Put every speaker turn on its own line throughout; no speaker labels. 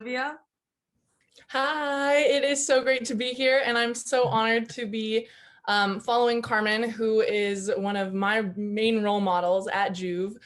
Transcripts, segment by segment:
Olivia.
Hi, it is so great to be here, and I'm so honored to be following Carmen, who is one of my main role models at Juve.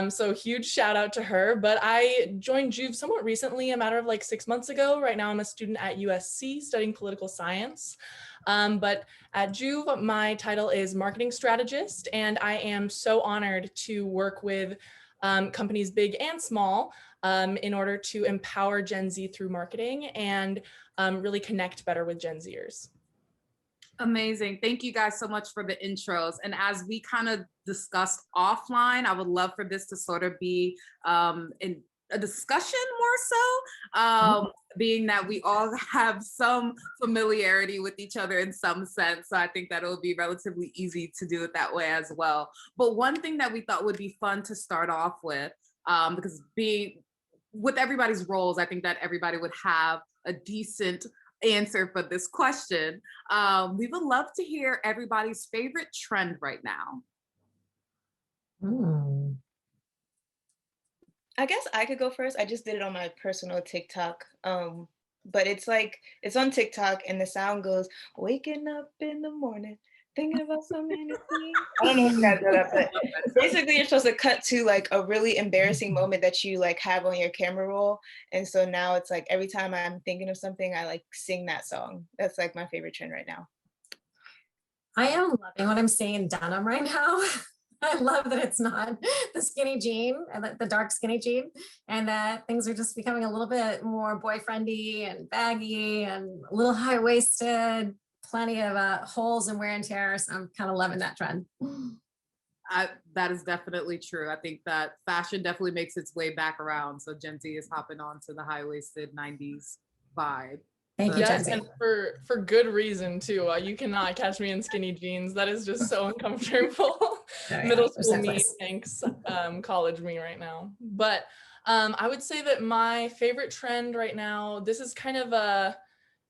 So huge shout out to her. But I joined Juve somewhat recently, a matter of like 6 months ago. Right now, I'm a student at USC studying political science. But at Juve, my title is marketing strategist, and I am so honored to work with companies big and small in order to empower Gen Z through marketing and really connect better with Gen Zers.
Amazing. Thank you guys so much for the intros. And as we kind of discussed offline, I would love for this to sort of be in a discussion more so, being that we all have some familiarity with each other in some sense. So I think that it'll be relatively easy to do it that way as well. But one thing that we thought would be fun to start off with, because being with everybody's roles, I think that everybody would have a decent answer for this question. We would love to hear everybody's favorite trend right now.
I guess I could go first. I just did it on my personal TikTok. But it's like it's on TikTok and the sound goes, waking up in the morning, thinking about so many things. I don't know if you guys know that, but basically you're supposed to cut to like a really embarrassing moment that you like have on your camera roll. And so now it's like every time I'm thinking of something, I like sing that song. That's like my favorite trend right now.
I am loving what I'm seeing in denim right now. I love that it's not the skinny jean and the dark skinny jean, and that things are just becoming a little bit more boyfriendy and baggy and a little high-waisted, plenty of holes and wear and tear. So I'm kind of loving that trend.
That is definitely true. I think that fashion definitely makes its way back around. So Gen Z is hopping on to the high-waisted 90s vibe.
Thank you,
Yes,
Gen Z.
and for good reason too. You cannot catch me in skinny jeans. That is just so uncomfortable. Middle school me, thanks, college me right now. But I would say that my favorite trend right now, this is kind of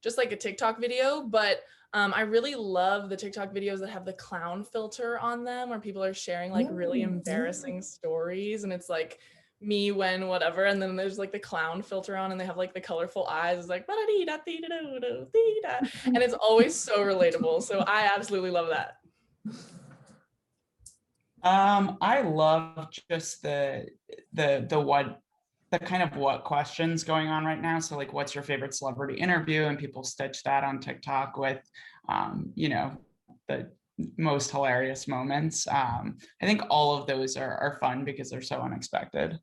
just like a TikTok video, but I really love the TikTok videos that have the clown filter on them, where people are sharing like really embarrassing stories, and it's like me when whatever, and then there's like the clown filter on and they have like the colorful eyes. It's like and it's always so relatable, so I absolutely love that.
I love just the kind of what questions going on right now. So like, what's your favorite celebrity interview? And people stitch that on TikTok with the most hilarious moments. I think all of those are fun because they're so unexpected.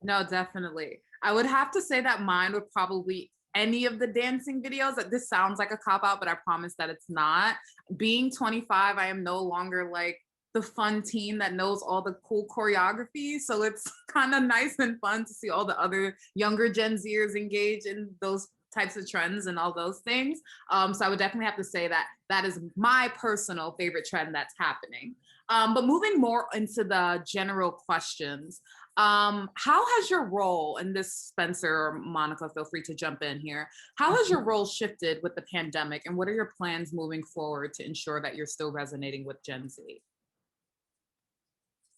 No, definitely. I would have to say that mine would probably any of the dancing videos. This sounds like a cop out, but I promise that it's not. Being 25, I am no longer like the fun teen that knows all the cool choreography. So it's kind of nice and fun to see all the other younger Gen Zers engage in those types of trends and all those things. So I would definitely have to say that that is my personal favorite trend that's happening. But moving more into the general questions, how has your role, and this Spencer or Monica, feel free to jump in here. How has your role shifted with the pandemic, and what are your plans moving forward to ensure that you're still resonating with Gen Z?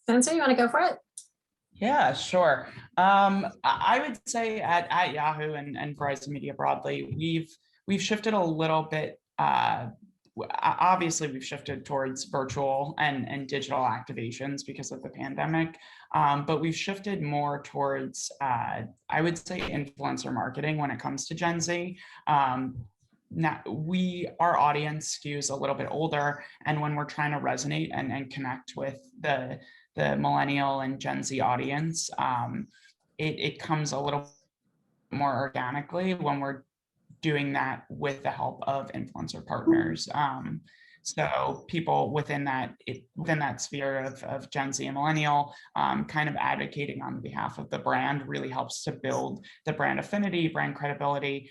Spencer, you want to go for it?
Yeah, sure. I would say at Yahoo and Verizon Media broadly, we've shifted a little bit. Obviously, we've shifted towards virtual and digital activations because of the pandemic, but we've shifted more towards, I would say, influencer marketing when it comes to Gen Z. Now our audience skews a little bit older, and when we're trying to resonate and connect with the millennial and Gen Z audience, it comes a little more organically when we're doing that with the help of influencer partners. So people within that sphere of Gen Z and millennial, kind of advocating on behalf of the brand really helps to build the brand affinity, brand credibility,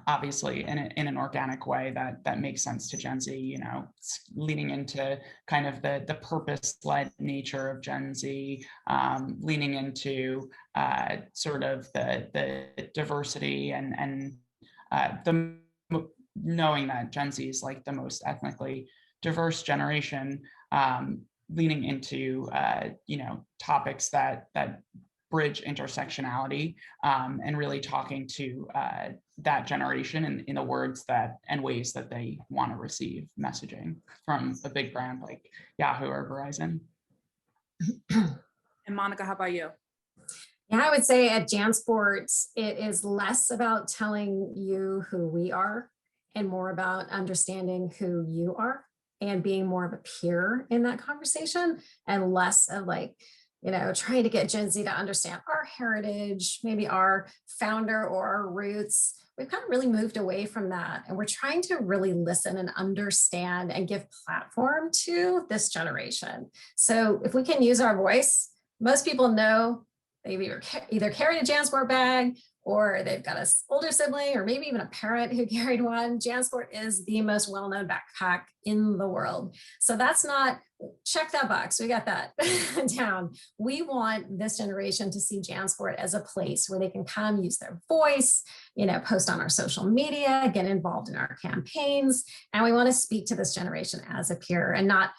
obviously in an organic way that makes sense to Gen Z, leaning into kind of the purpose-led nature of Gen Z, leaning into sort of the diversity and the knowing that Gen Z is like the most ethnically diverse generation, leaning into topics that bridge intersectionality and really talking to that generation in the words that and ways that they want to receive messaging from a big brand like Yahoo or Verizon.
And Monica, how about you?
Yeah, I would say at Jansport, it is less about telling you who we are and more about understanding who you are and being more of a peer in that conversation and less of like, you know, trying to get Gen Z to understand our heritage, maybe our founder or our roots. We've kind of really moved away from that. And we're trying to really listen and understand and give platform to this generation. So if we can use our voice, most people know they've either carried a Jansport bag or they've got an older sibling or maybe even a parent who carried one. Jansport is the most well-known backpack in the world. So that's not, check that box, we got that down. We want this generation to see Jansport as a place where they can come use their voice, you know, post on our social media, get involved in our campaigns. And we want to speak to this generation as a peer and not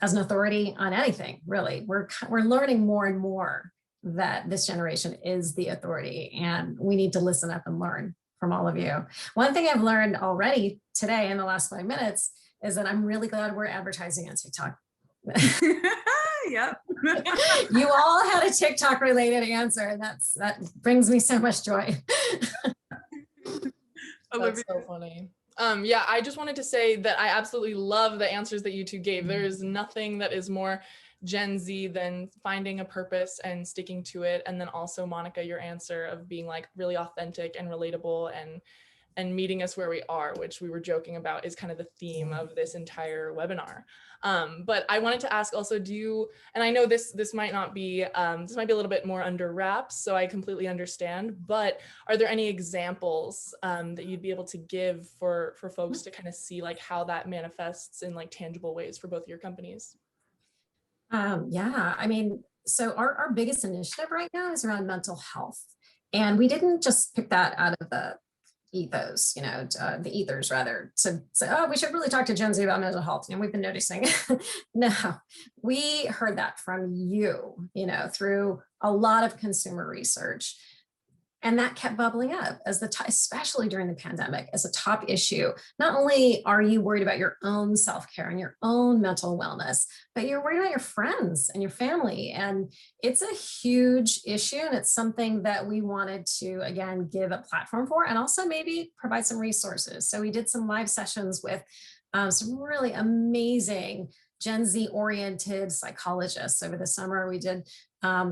as an authority on anything, really. We're learning more and more that this generation is the authority and we need to listen up and learn from all of you. One thing I've learned already today in the last 5 minutes is that I'm really glad we're advertising on TikTok.
Yep.
You all had a TikTok related answer and that brings me so much joy.
That's so funny. Yeah, I just wanted to say that I absolutely love the answers that you two gave. There is nothing that is more Gen Z than finding a purpose and sticking to it. And then also, Monica, your answer of being like really authentic and relatable and meeting us where we are, which we were joking about is kind of the theme of this entire webinar. But I wanted to ask also, and I know this might not be, this might be a little bit more under wraps, so I completely understand, but are there any examples that you'd be able to give for folks to kind of see like how that manifests in like tangible ways for both your companies?
Yeah, I mean, so our biggest initiative right now is around mental health. And we didn't just pick that out of the ethos, you know, the ethers rather, to say, oh, we should really talk to Gen Z about mental health. And we've been noticing, no, we heard that from you, you know, through a lot of consumer research. And that kept bubbling up as especially during the pandemic, as a top issue. Not only are you worried about your own self-care and your own mental wellness, but you're worried about your friends and your family. And it's a huge issue. And it's something that we wanted to, again, give a platform for and also maybe provide some resources. So we did some live sessions with some really amazing Gen Z oriented psychologists over the summer. We did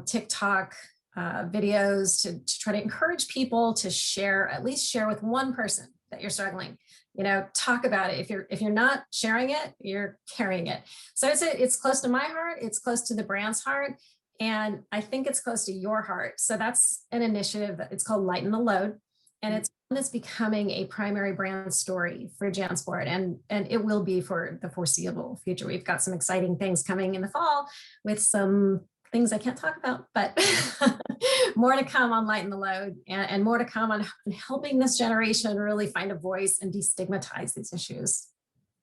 TikTok videos to try to encourage people to share, at least share with one person that you're struggling, you know, talk about it. If you're not sharing it, you're carrying it. So it's close to my heart. It's close to the brand's heart. And I think it's close to your heart. So that's an initiative that it's called Lighten the Load. And it's becoming a primary brand story for Jansport, and it will be for the foreseeable future. We've got some exciting things coming in the fall with some things I can't talk about, but more to come on Lighten the Load and more to come on helping this generation really find a voice and destigmatize these issues.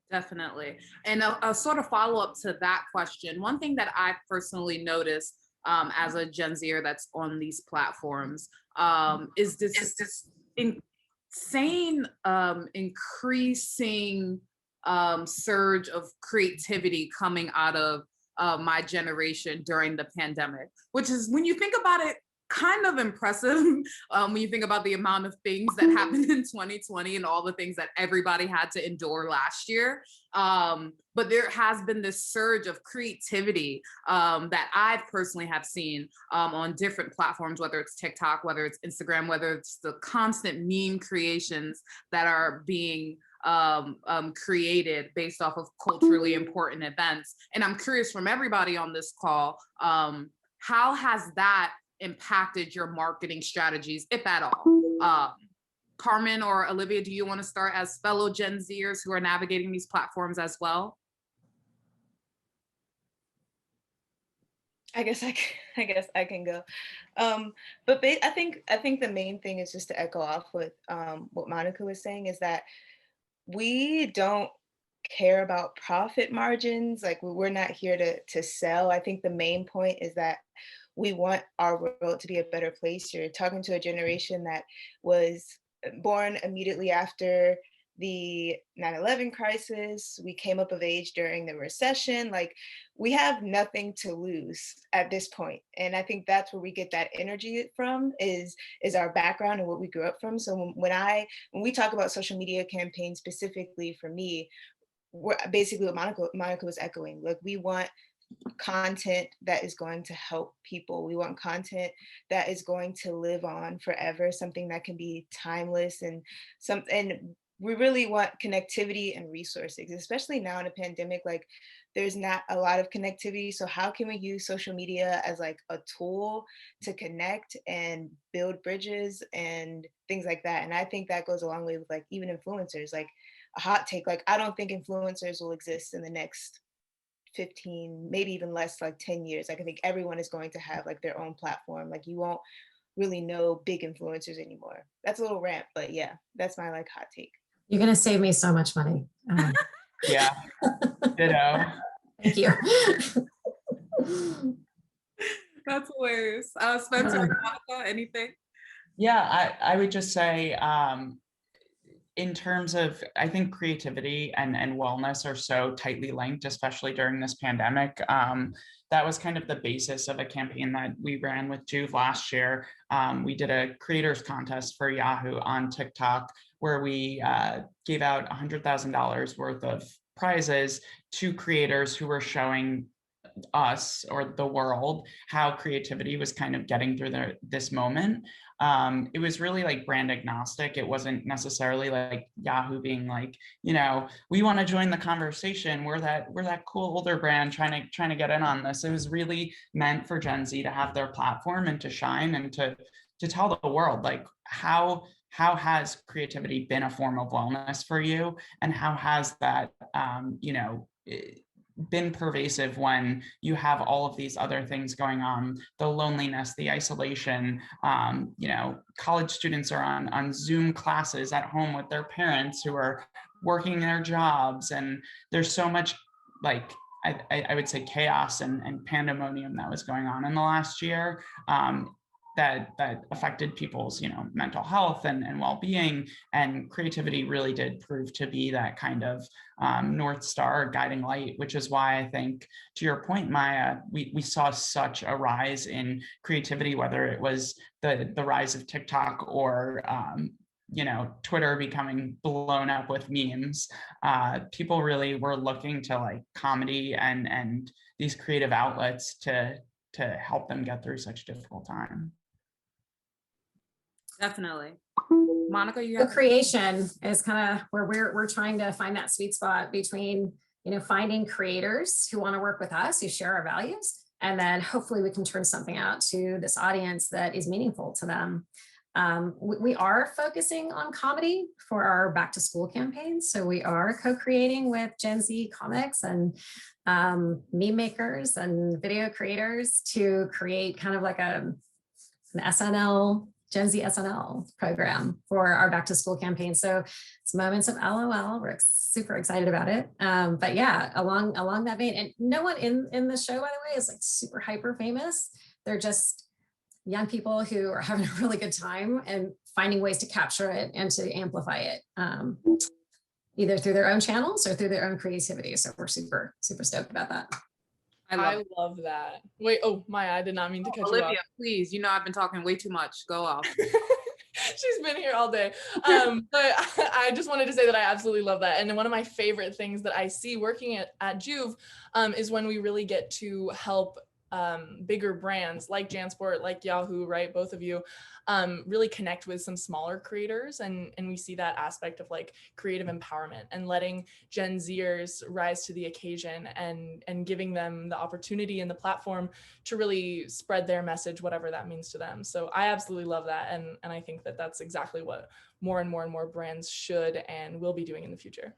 Definitely. And a sort of follow up to that question, one thing that I personally noticed as a Gen Zer that's on these platforms is this insane increasing surge of creativity coming out of my generation during the pandemic, which is, when you think about it, kind of impressive when you think about the amount of things that happened in 2020 and all the things that everybody had to endure last year. But there has been this surge of creativity that I personally have seen on different platforms, whether it's TikTok, whether it's Instagram, whether it's the constant meme creations that are being created based off of culturally important events. And I'm curious from everybody on this call, how has that impacted your marketing strategies, if at all? Carmen or Olivia, do you want to start as fellow Gen Zers who are navigating these platforms as well?
I guess I can go. But I think the main thing is just to echo off with what Monica was saying, is that we don't care about profit margins. Like, we're not here to sell. I think the main point is that we want our world to be a better place. You're talking to a generation that was born immediately after the 9/11 crisis. We came up of age during the recession. Like, we have nothing to lose at this point. And I think that's where we get that energy from, is our background and what we grew up from. So when we talk about social media campaigns specifically for me, we're basically what Monica was echoing. Like, we want content that is going to help people. We want content that is going to live on forever, something that can be timeless, and we really want connectivity and resources, especially now in a pandemic. Like, there's not a lot of connectivity. So how can we use social media as like a tool to connect and build bridges and things like that? And I think that goes a long way with like even influencers. Like, a hot take, like, I don't think influencers will exist in the next 15, maybe even less, like 10 years. Like, I think everyone is going to have like their own platform. Like, you won't really know big influencers anymore. That's a little rant, but yeah, that's my like hot take.
You're going to save me so much money.
Yeah, ditto.
Thank you.
That's hilarious. Spencer, Monica, anything?
Yeah, I would just say, in terms of, I think creativity and wellness are so tightly linked, especially during this pandemic. That was kind of the basis of a campaign that we ran with Juve last year. We did a creators contest for Yahoo on TikTok, where we gave out $100,000 worth of prizes to creators who were showing us or the world how creativity was kind of getting through this moment. It was really like brand agnostic. It wasn't necessarily like Yahoo being like, we want to join the conversation. We're that cool older brand trying to get in on this. It was really meant for Gen Z to have their platform and to shine and to tell the world, like, how has creativity been a form of wellness for you, and how has that been pervasive when you have all of these other things going on, the loneliness, the isolation. College students are on Zoom classes at home with their parents who are working their jobs, and there's so much, like, I would say, chaos and pandemonium that was going on in the last year, that affected people's mental health and well-being. And creativity really did prove to be that kind of North Star guiding light, which is why I think, to your point, Maia, we saw such a rise in creativity, whether it was the rise of TikTok or Twitter becoming blown up with memes. People really were looking to like comedy and these creative outlets to help them get through such a difficult time.
Definitely. Monica, you have
co-creation is kind of where we're trying to find that sweet spot between, finding creators who want to work with us, who share our values, and then hopefully we can turn something out to this audience that is meaningful to them. We are focusing on comedy for our back to school campaign. So we are co-creating with Gen Z comics and meme makers and video creators to create kind of like an SNL, Gen Z SNL program for our back to school campaign. So it's moments of LOL. We're super excited about it. But yeah, along that vein, and no one in the show, by the way, is like super hyper famous. They're just young people who are having a really good time and finding ways to capture it and to amplify it, either through their own channels or through their own creativity. So we're super, super stoked about that.
I love that. Wait, Maia, I did not mean to cut
Olivia,
you off.
Please, I've been talking way too much. Go off.
She's been here all day. But I just wanted to say that I absolutely love that. And one of my favorite things that I see working at Juve is when we really get to help bigger brands like Jansport, like Yahoo, right? Both of you really connect with some smaller creators. And we see that aspect of like creative empowerment and letting Gen Zers rise to the occasion and giving them the opportunity and the platform to really spread their message, whatever that means to them. So I absolutely love that. And I think that that's exactly what more and more and more brands should and will be doing in the future.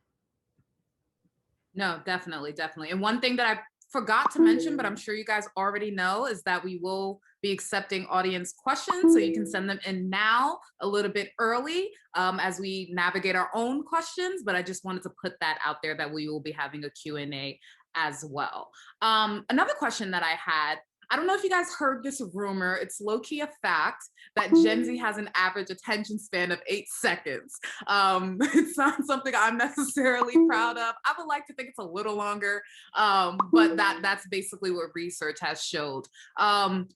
No, definitely. And one thing that I forgot to mention, but I'm sure you guys already know, is that we will be accepting audience questions. So you can send them in now a little bit early as we navigate our own questions. But I just wanted to put that out there that we will be having a Q&A as well. Another question that I had, I don't know if you guys heard this rumor. It's low-key a fact that Gen Z has an average attention span of 8 seconds. It's not something I'm necessarily proud of. I would like to think it's a little longer, but that's basically what research has showed. I'm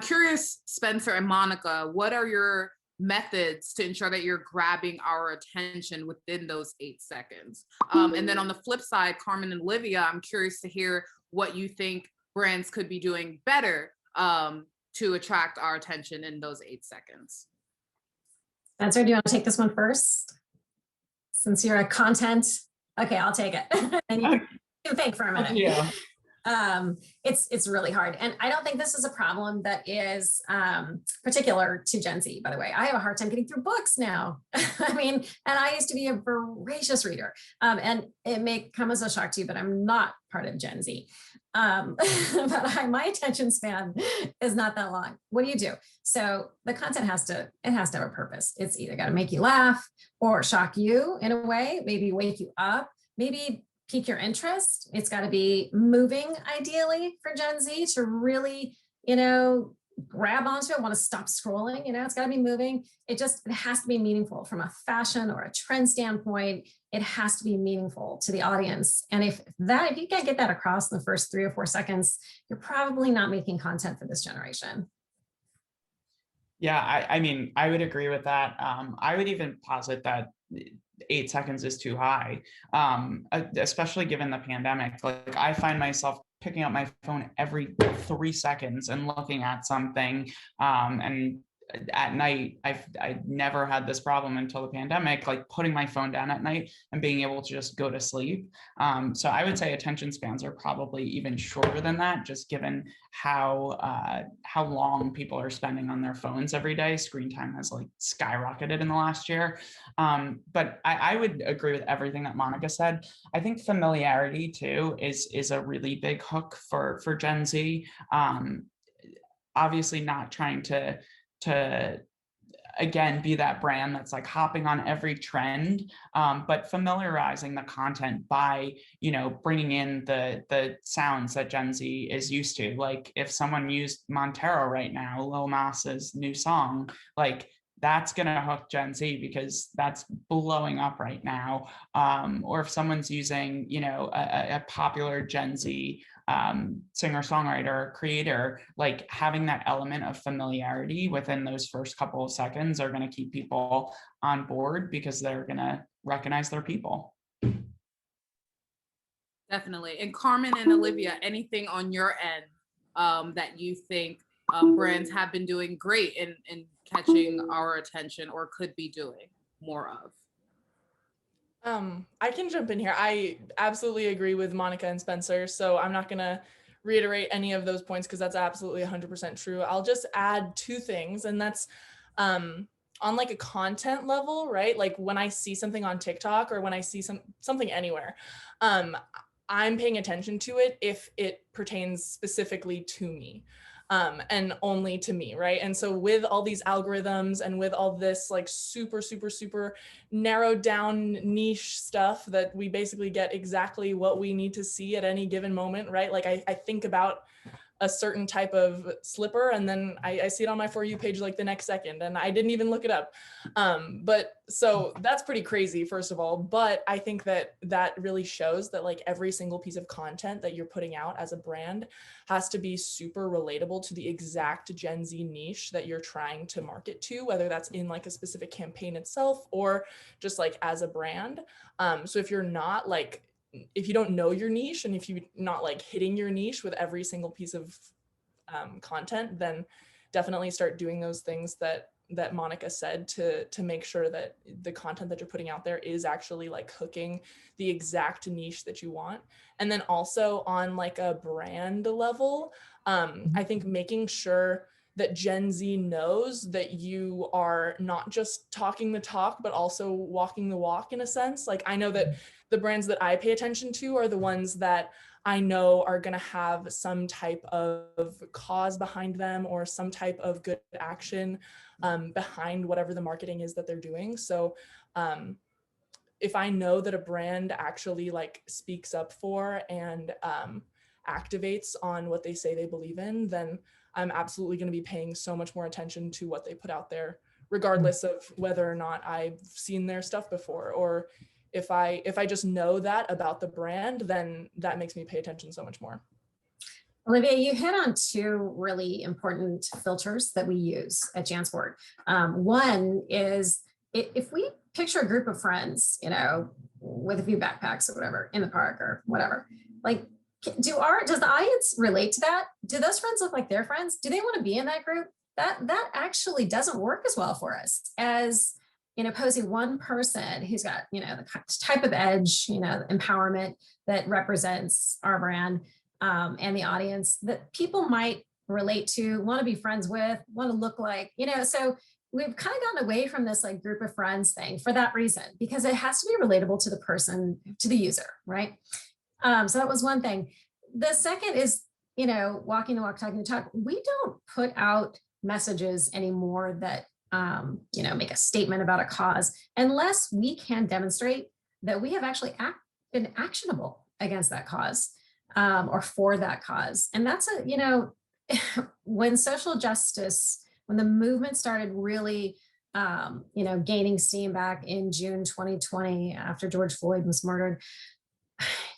curious, Spencer and Monica, what are your methods to ensure that you're grabbing our attention within those 8 seconds? And then on the flip side, Carmen and Olivia, I'm curious to hear what you think brands could be doing better to attract our attention in those 8 seconds.
Spencer, do you want to take this one first? Since you're a content, okay, I'll take it. And you can think for a minute.
Yeah.
It's really hard. And I don't think this is a problem that is particular to Gen Z, by the way. I have a hard time getting through books now. I mean, and I used to be a voracious reader. And it may come as a shock to you, but I'm not part of Gen Z. But my attention span is not that long. What do? So the content has to have a purpose. It's either got to make you laugh or shock you in a way, maybe wake you up, maybe pique your interest. It's got to be moving, ideally, for Gen Z to really, grab onto it, want to stop scrolling. It's got to be moving. It has to be meaningful from a fashion or a trend standpoint. It has to be meaningful to the audience. And if you can't get that across in the first 3 or 4 seconds, you're probably not making content for this generation.
Yeah, I mean, I would agree with that. I would even posit that 8 seconds is too high, especially given the pandemic. Like, I find myself picking up my phone every 3 seconds and looking at something. And at night, I never had this problem until the pandemic, like putting my phone down at night and being able to just go to sleep. So I would say attention spans are probably even shorter than that, just given how long people are spending on their phones every day. Screen time has like skyrocketed in the last year. But I would agree with everything that Monica said. I think familiarity too is a really big hook for Gen Z. Obviously not trying to again be that brand that's like hopping on every trend, but familiarizing the content by bringing in the sounds that Gen Z is used to. Like, if someone used Montero right now, Lil Nas's new song, like that's gonna hook Gen Z because that's blowing up right now. Or if someone's using a popular Gen Z singer-songwriter, creator, like having that element of familiarity within those first couple of seconds are going to keep people on board because they're going to recognize their people.
Definitely. And Carmen and Olivia, anything on your end that you think brands have been doing great in catching our attention or could be doing more of?
I can jump in here. I absolutely agree with Monica and Spencer, so I'm not going to reiterate any of those points because that's absolutely 100% true. I'll just add 2 things, and that's on like a content level, right? Like when I see something on TikTok or when I see something anywhere, I'm paying attention to it if it pertains specifically to me. And only to me, right? And so with all these algorithms and with all this like super narrowed down niche stuff that we basically get exactly what we need to see at any given moment, right? Like I think about a certain type of slipper and then I see it on my For You page like the next second and I didn't even look it up. But so that's pretty crazy, first of all, but I think that really shows that like every single piece of content that you're putting out as a brand has to be super relatable to the exact Gen Z niche that you're trying to market to, whether that's in like a specific campaign itself or just like as a brand. So if you're not like, if you don't know your niche and if you're not like hitting your niche with every single piece of content, then definitely start doing those things that Monica said to make sure that the content that you're putting out there is actually like hooking the exact niche that you want. And then also on like a brand level, I think making sure that Gen Z knows that you are not just talking the talk, but also walking the walk in a sense. Like I know that the brands that I pay attention to are the ones that I know are going to have some type of cause behind them or some type of good action behind whatever the marketing is that they're doing. So if I know that a brand actually like speaks up for and activates on what they say they believe in, then I'm absolutely going to be paying so much more attention to what they put out there, regardless of whether or not I've seen their stuff before, or if I just know that about the brand, then that makes me pay attention so much more.
Olivia, you hit on two really important filters that we use at Jansport. One is if we picture a group of friends, with a few backpacks or whatever in the park or whatever, like, does the audience relate to that? Do those friends look like their friends? Do they want to be in that group? That actually doesn't work as well for us as posing one person who's got, the type of edge, empowerment that represents our brand, and the audience that people might relate to, want to be friends with, want to look like, so we've kind of gotten away from this like group of friends thing for that reason, because it has to be relatable to the person, to the user, right? So that was one thing. The second is, walking the walk, talking the talk. We don't put out messages anymore that, make a statement about a cause unless we can demonstrate that we have actually been actionable against that cause, or for that cause. And that's when social justice, when the movement started really, gaining steam back in June 2020 after George Floyd was murdered,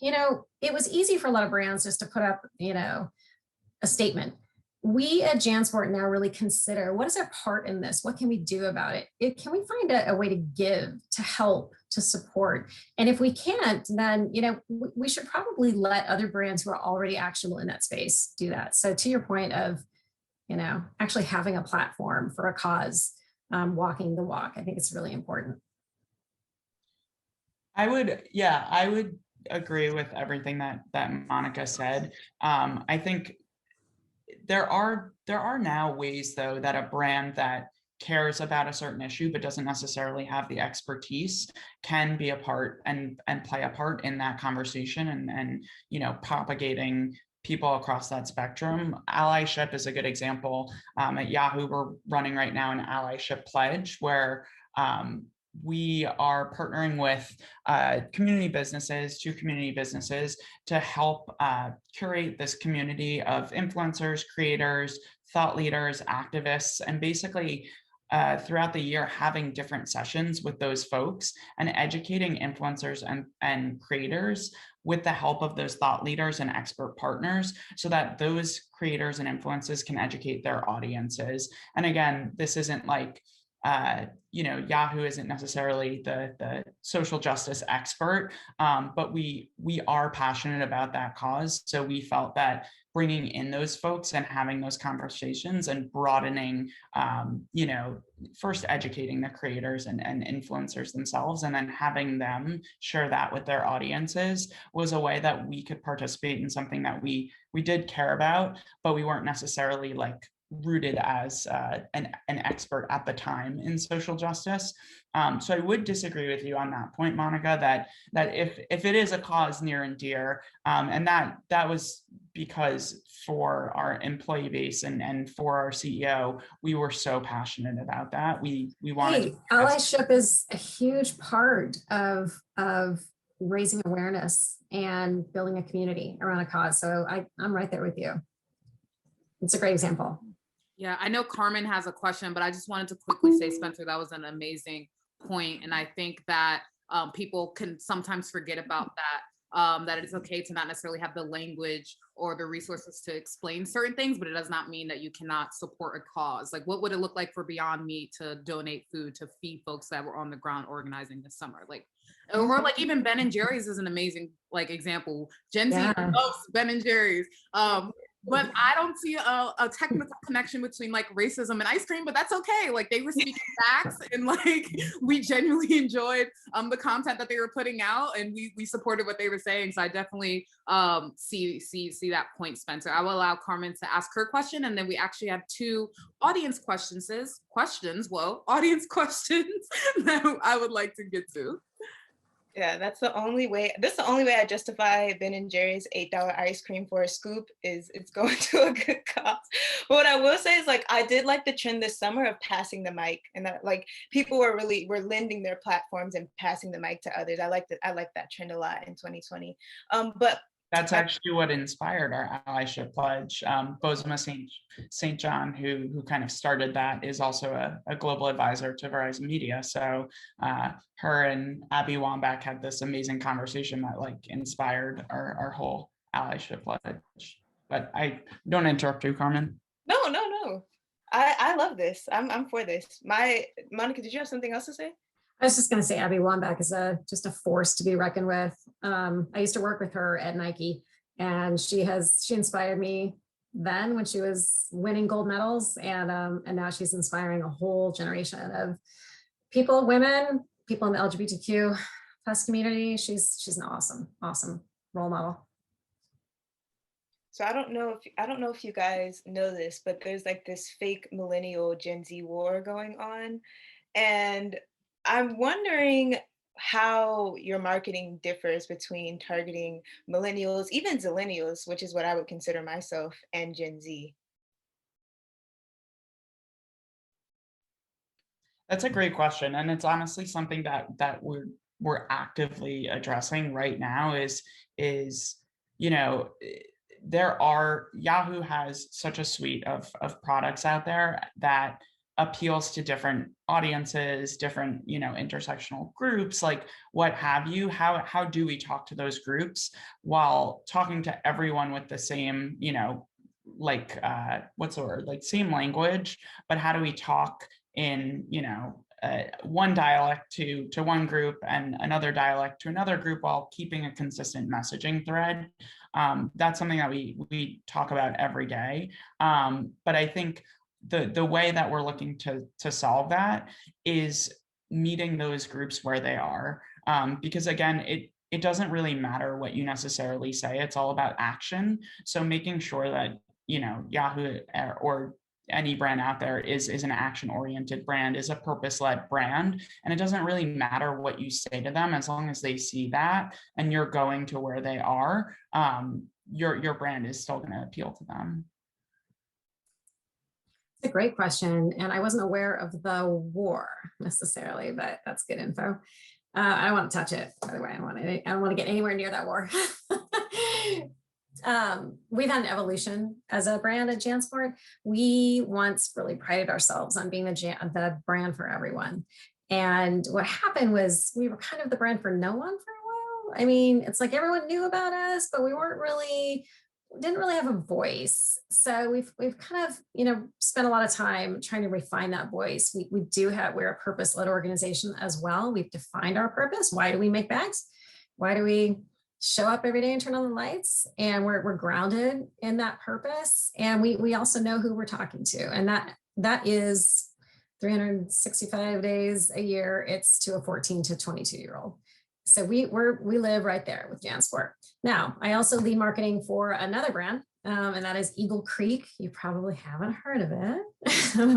it was easy for a lot of brands just to put up, a statement. We at Jansport now really consider, what is our part in this? What can we do about it? Can we find a way to give, to help, to support? And if we can't, then, we should probably let other brands who are already actionable in that space do that. So to your point of, actually having a platform for a cause, walking the walk, I think it's really important.
I would agree with everything that Monica said. I think there are now ways, though, that a brand that cares about a certain issue but doesn't necessarily have the expertise can be a part and play a part in that conversation and propagating people across that spectrum. Allyship is a good example. At Yahoo, we're running right now an allyship pledge where we are partnering with community businesses to help curate this community of influencers, creators, thought leaders, activists, and basically throughout the year having different sessions with those folks and educating influencers and creators with the help of those thought leaders and expert partners so that those creators and influencers can educate their audiences. And again, this isn't like Yahoo isn't necessarily the social justice expert, but we are passionate about that cause. So we felt that bringing in those folks and having those conversations and broadening, first educating the creators and influencers themselves, and then having them share that with their audiences was a way that we could participate in something that we did care about, but we weren't necessarily like rooted as an expert at the time in social justice. So I would disagree with you on that point, Monica, that if it is a cause near and dear, and that was because for our employee base and for our CEO, we were so passionate about that. We wanted
allyship is a huge part of raising awareness and building a community around a cause. So I'm right there with you. It's a great example.
Yeah, I know Carmen has a question, but I just wanted to quickly say, Spencer, that was an amazing point. And I think that people can sometimes forget about that, that it's okay to not necessarily have the language or the resources to explain certain things, but it does not mean that you cannot support a cause. Like, what would it look like for Beyond Meat to donate food to feed folks that were on the ground organizing this summer? Like, or like even Ben and Jerry's is an amazing like example. Gen Z loves Ben and Jerry's. But I don't see a technical connection between like racism and ice cream, but that's okay. Like they were speaking facts and like we genuinely enjoyed the content that they were putting out and we supported what they were saying. So I definitely see that point, Spencer. I will allow Carmen to ask her question and then we actually have two audience questions that I would like to get to.
Yeah, that's the only way. That's the only way I justify Ben and Jerry's $8 ice cream for a scoop is it's going to a good cause. But what I will say is like I did like the trend this summer of passing the mic, and that like people were lending their platforms and passing the mic to others. I like that trend a lot in 2020. But
That's actually what inspired our allyship pledge. Bozoma St. John, who kind of started that, is also a global advisor to Verizon Media. So her and Abby Wambach had this amazing conversation that like inspired our whole allyship pledge. But I don't interrupt you, Carmen.
No. I love this. I'm for this. Monica, did you have something else to say?
I was just going to say Abby Wambach is just a force to be reckoned with. I used to work with her at Nike, and she inspired me then when she was winning gold medals, and now she's inspiring a whole generation of people, women, people in the LGBTQ plus community. She's an awesome role model.
So I don't know if you guys know this, but there's like this fake millennial Gen Z war going on, and I'm wondering how your marketing differs between targeting millennials, even zillennials, which is what I would consider myself, and Gen Z.
That's a great question, and it's honestly something that we're actively addressing right now. Is Yahoo has such a suite of products out there that appeals to different audiences, different intersectional groups, like what have you. How do we talk to those groups while talking to everyone with the same what's the word, like same language, but how do we talk in one dialect to one group and another dialect to another group while keeping a consistent messaging thread? That's something that we talk about every day. But I think the way that we're looking to solve that is meeting those groups where they are, because again, it doesn't really matter what you necessarily say. It's all about action. So making sure that Yahoo or any brand out there is an action-oriented brand, is a purpose-led brand. And it doesn't really matter what you say to them, as long as they see that and you're going to where they are, your brand is still going to appeal to them.
It's a great question. And I wasn't aware of the war necessarily, but that's good info. I don't want to touch it, by the way. I don't want to get anywhere near that war. We've had an evolution as a brand at Jansport. We once really prided ourselves on being the brand for everyone. And what happened was we were kind of the brand for no one for a while. I mean, it's like everyone knew about us, but we didn't really have a voice. So we've kind of, spent a lot of time trying to refine that voice. We're a purpose-led organization as well. We've defined our purpose. Why do we make bags? Why do we show up every day and turn on the lights? And we're grounded in that purpose. And we also know who we're talking to. And that is 365 days a year. It's to a 14 to 22-year-old. So we live right there with Jansport. Now, I also lead marketing for another brand, and that is Eagle Creek. You probably haven't heard of it,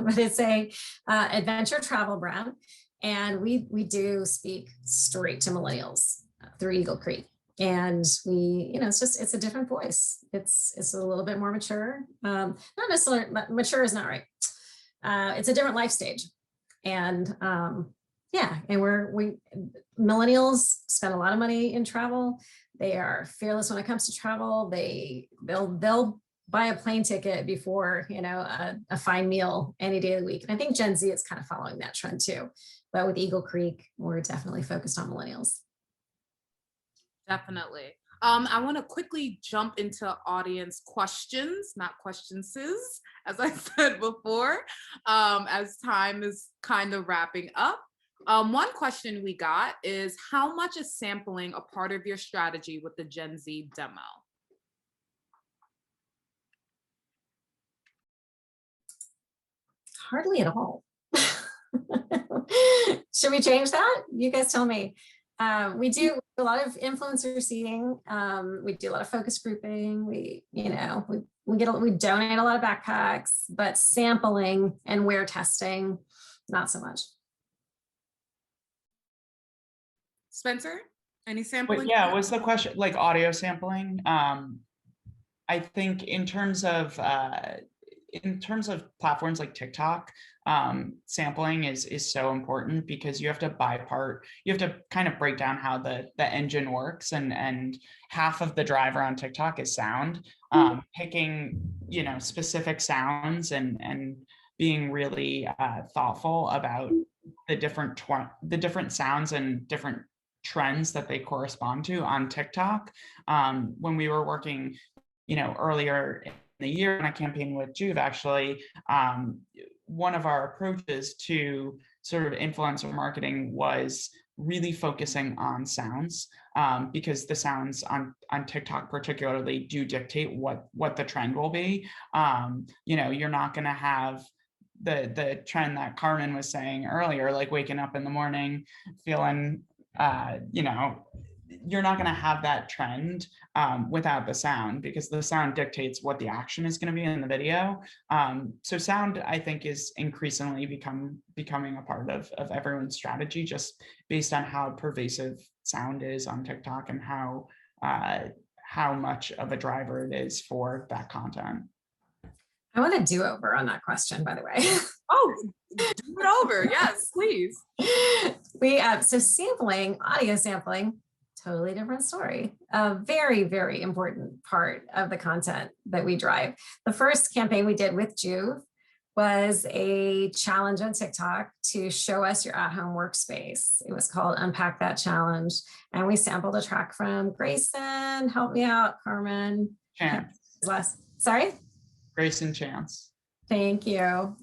but it's a adventure travel brand. And we do speak straight to millennials through Eagle Creek. And it's a different voice. It's a little bit more mature. Not necessarily, mature is not right. It's a different life stage. And and millennials spend a lot of money in travel. They are fearless when it comes to travel. They'll buy a plane ticket before a fine meal any day of the week. And I think Gen Z is kind of following that trend too. But with Eagle Creek, we're definitely focused on millennials.
Definitely. I want to quickly jump into audience questions, not questions, as I said before, as time is kind of wrapping up. One question we got is, how much is sampling a part of your strategy with the Gen Z demo?
Hardly at all. Should we change that? You guys tell me. We do a lot of influencer seeding. We do a lot of focus grouping. We donate a lot of backpacks, but sampling and wear testing, not so much.
Spencer, any sampling?
Yeah, what's the question? Like audio sampling? I think in terms of in terms of platforms like TikTok, sampling is so important because you have to kind of break down how the engine works, and half of the driver on TikTok is sound. Picking, specific sounds and being really thoughtful about the different sounds and different trends that they correspond to on TikTok. When we were working, earlier in the year on a campaign with Juve, actually, one of our approaches to sort of influencer marketing was really focusing on sounds, because the sounds on TikTok particularly do dictate what the trend will be. You're not going to have the trend that Carmen was saying earlier, like waking up in the morning feeling, you're not going to have that trend without the sound, because the sound dictates what the action is going to be in the video. So sound, I think, is increasingly becoming a part of everyone's strategy, just based on how pervasive sound is on TikTok and how much of a driver it is for that content.
I want a do-over on that question, by the way.
Oh, do it over. Yes, please.
So sampling, audio sampling, totally different story. A very, very important part of the content that we drive. The first campaign we did with Juve was a challenge on TikTok to show us your at-home workspace. It was called Unpack That Challenge. And we sampled a track from Grayson. Help me out, Carmen.
Chance.
Sorry?
Grayson Chance.
Thank you.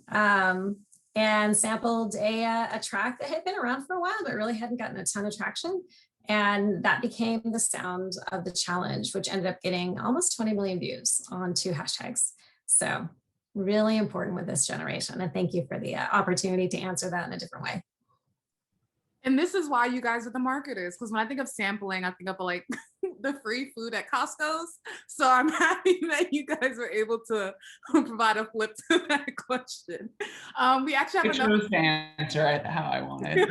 And sampled a track that had been around for a while, but really hadn't gotten a ton of traction. And that became the sound of the challenge, which ended up getting almost 20 million views on 2 hashtags. So really important with this generation. And thank you for the opportunity to answer that in a different way.
And this is why you guys are the marketers, because when I think of sampling, I think of like the free food at Costco's. So I'm happy that you guys were able to provide a flip to that question. We actually have another
answer how I wanted.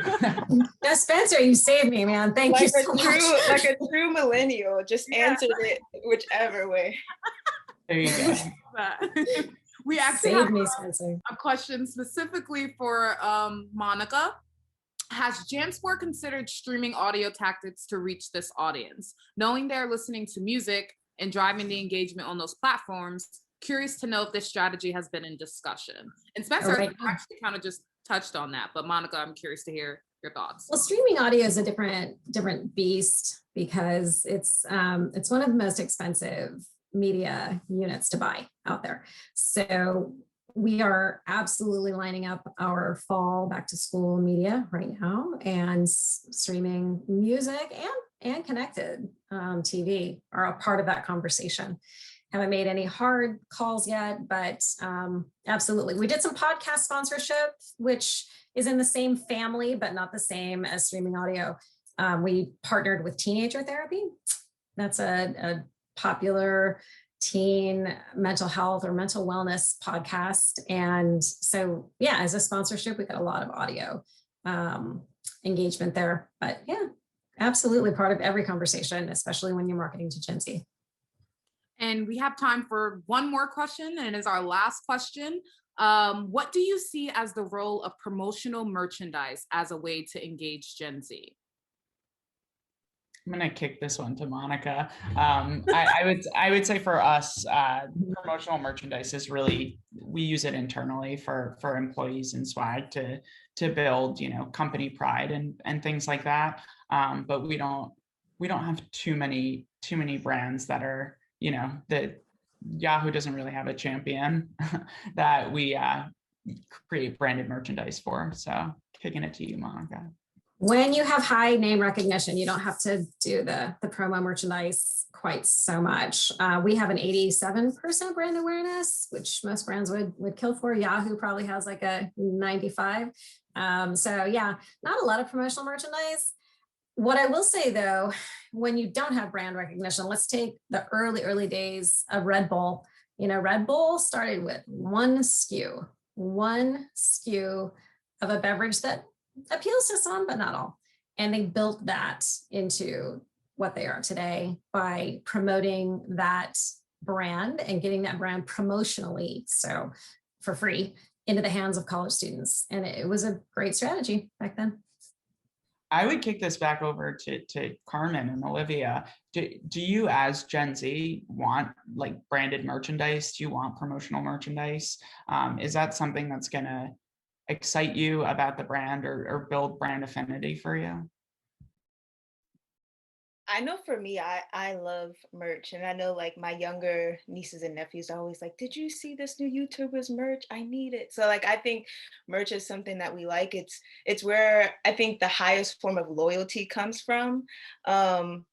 No, Spencer, you saved me, man. Thank you so much.
Like a true millennial, just answered it whichever way.
There you go.
We actually
Save
have
me, Spencer.
a question specifically for Monica. Has Jansport considered streaming audio tactics to reach this audience? Knowing they're listening to music and driving the engagement on those platforms, curious to know if this strategy has been in discussion. And Spencer actually kind of just touched on that, but Monica, I'm curious to hear your thoughts.
Well, streaming audio is a different beast because it's one of the most expensive media units to buy out there. So we are absolutely lining up our fall back to school media right now, and streaming music and connected TV are a part of that conversation. Haven't made any hard calls yet, but absolutely. We did some podcast sponsorship, which is in the same family, but not the same as streaming audio. We partnered with Teenager Therapy. That's a popular teen mental health or mental wellness podcast. And so, yeah, as a sponsorship, we got a lot of audio engagement there. But yeah, absolutely part of every conversation, especially when you're marketing to Gen Z.
And we have time for one more question, and it is our last question. What do you see as the role of promotional merchandise as a way to engage Gen Z?
I'm gonna kick this one to Monica. I would say for us, promotional merchandise is really, we use it internally for employees and swag to build, company pride and things like that. But we don't have too many brands that are, that Yahoo doesn't really have a champion that we create branded merchandise for. So kicking it to you, Monica.
When you have high name recognition, you don't have to do the promo merchandise quite so much. We have an 87% brand awareness, which most brands would kill for. Yahoo probably has like a 95. So yeah, not a lot of promotional merchandise. What I will say though, when you don't have brand recognition, let's take the early days of Red Bull. Red Bull started with one SKU of a beverage that appeals to some, but not all. And they built that into what they are today by promoting that brand and getting that brand promotionally, so for free, into the hands of college students. And it was a great strategy back then.
I would kick this back over to Carmen and Olivia. Do you, as Gen Z, want like branded merchandise? Do you want promotional merchandise? Is that something that's going to excite you about the brand or build brand affinity for you?
I know for me, I love merch, and I know like my younger nieces and nephews are always like, "Did you see this new YouTuber's merch? I need it." So like I think merch is something that we like. It's where I think the highest form of loyalty comes from. Um,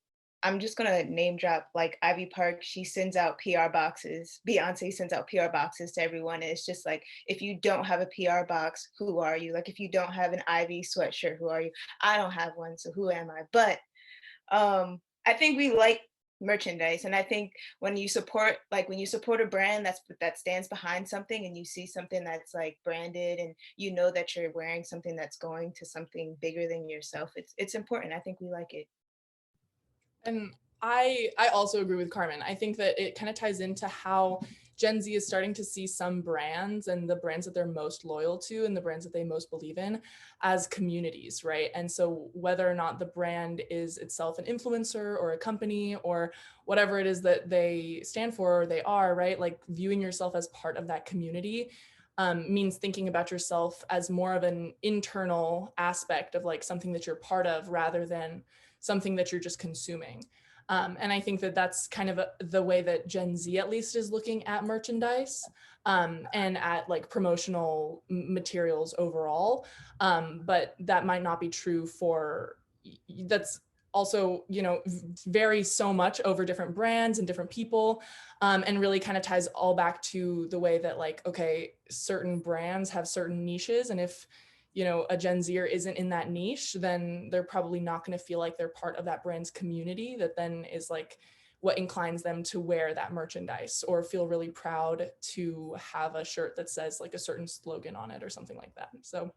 I'm just gonna name drop like Ivy Park. She sends out PR boxes. Beyonce sends out PR boxes to everyone. And it's just like, if you don't have a PR box, who are you? Like if you don't have an Ivy sweatshirt, who are you? I don't have one, so who am I? But I think we like merchandise, and I think when you support a brand that stands behind something, and you see something that's like branded, and you know that you're wearing something that's going to something bigger than yourself, it's important. I think we like it.
And I also agree with Carmen. I think that it kind of ties into how Gen Z is starting to see some brands and the brands that they're most loyal to and the brands that they most believe in as communities, right? And so whether or not the brand is itself an influencer or a company or whatever it is that they stand for or they are, right? Like viewing yourself as part of that community means thinking about yourself as more of an internal aspect of like something that you're part of rather than something that you're just consuming. And I think that that's kind of the way that Gen Z at least is looking at merchandise and at like promotional materials overall. But that might not be true for, that's also, you know, vary so much over different brands and different people, and really kind of ties all back to the way that like, okay, certain brands have certain niches. And if, you know, a Gen Zer isn't in that niche, then they're probably not going to feel like they're part of that brand's community that then is like what inclines them to wear that merchandise or feel really proud to have a shirt that says like a certain slogan on it or something like that. So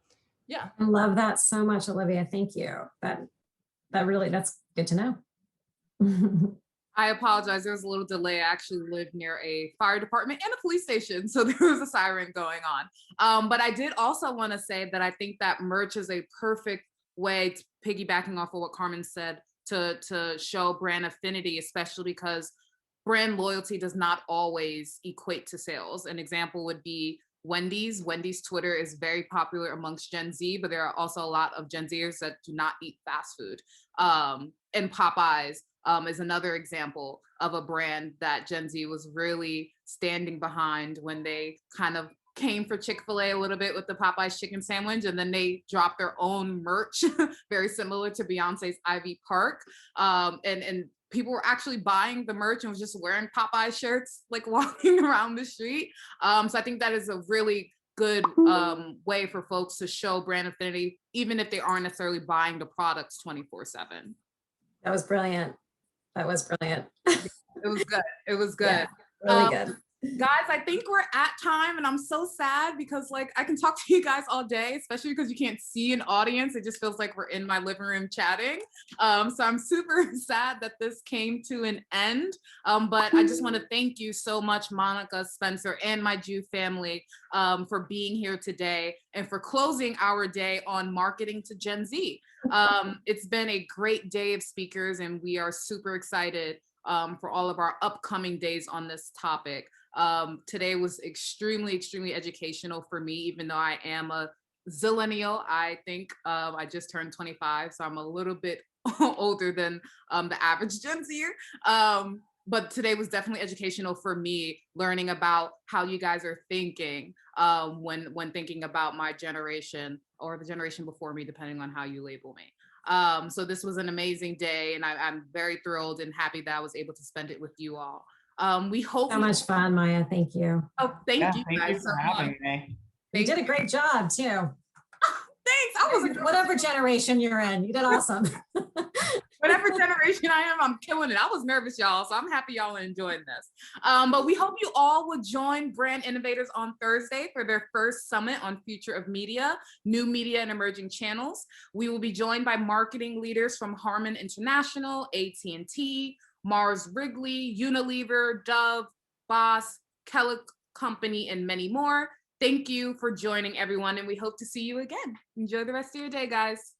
yeah.
I love that so much, Olivia. Thank you. That's good to know.
I apologize. There was a little delay. I actually live near a fire department and a police station, so there was a siren going on. But I did also want to say that I think that merch is a perfect way, to piggybacking off of what Carmen said, to show brand affinity, especially because brand loyalty does not always equate to sales. An example would be Wendy's. Wendy's Twitter is very popular amongst Gen Z, but there are also a lot of Gen Zers that do not eat fast food. And Popeyes is another example of a brand that Gen Z was really standing behind when they kind of came for Chick-fil-A a little bit with the Popeyes chicken sandwich, and then they dropped their own merch, very similar to Beyonce's Ivy Park. And people were actually buying the merch and was just wearing Popeye shirts, like walking around the street. So I think that is a really good way for folks to show brand affinity, even if they aren't necessarily buying the products 24/7.
That was brilliant. That was brilliant.
It was good. It was good.
Yeah, really good.
Guys, I think we're at time, and I'm so sad because like I can talk to you guys all day, especially because you can't see an audience. It just feels like we're in my living room chatting. So I'm super sad that this came to an end. But I just want to thank you so much, Monica, Spencer, and my Jew family for being here today and for closing our day on marketing to Gen Z. It's been a great day of speakers, and we are super excited for all of our upcoming days on this topic. Today was extremely, extremely educational for me, even though I am a zillennial. I think I just turned 25, so I'm a little bit older than the average Gen Zer. But today was definitely educational for me, learning about how you guys are thinking when thinking about my generation or the generation before me, depending on how you label me. So this was an amazing day, and I'm very thrilled and happy that I was able to spend it with you all. We hope
So much fun, Maya. Thank you.
Oh, thank you
Thank
guys
you for
so
having
much.
me.
You did a great job too.
Thanks. I was
Whatever generation you're in, you did awesome.
whatever generation I am, I'm killing it. I was nervous, y'all, so I'm happy y'all are enjoying this. But we hope you all will join Brand Innovators on Thursday for their first summit on Future of Media, New Media and Emerging Channels. We will be joined by marketing leaders from Harman International, AT&T, Mars Wrigley, Unilever, Dove, Boss, Keller Company, and many more. Thank you for joining, everyone, and we hope to see you again. Enjoy the rest of your day, guys.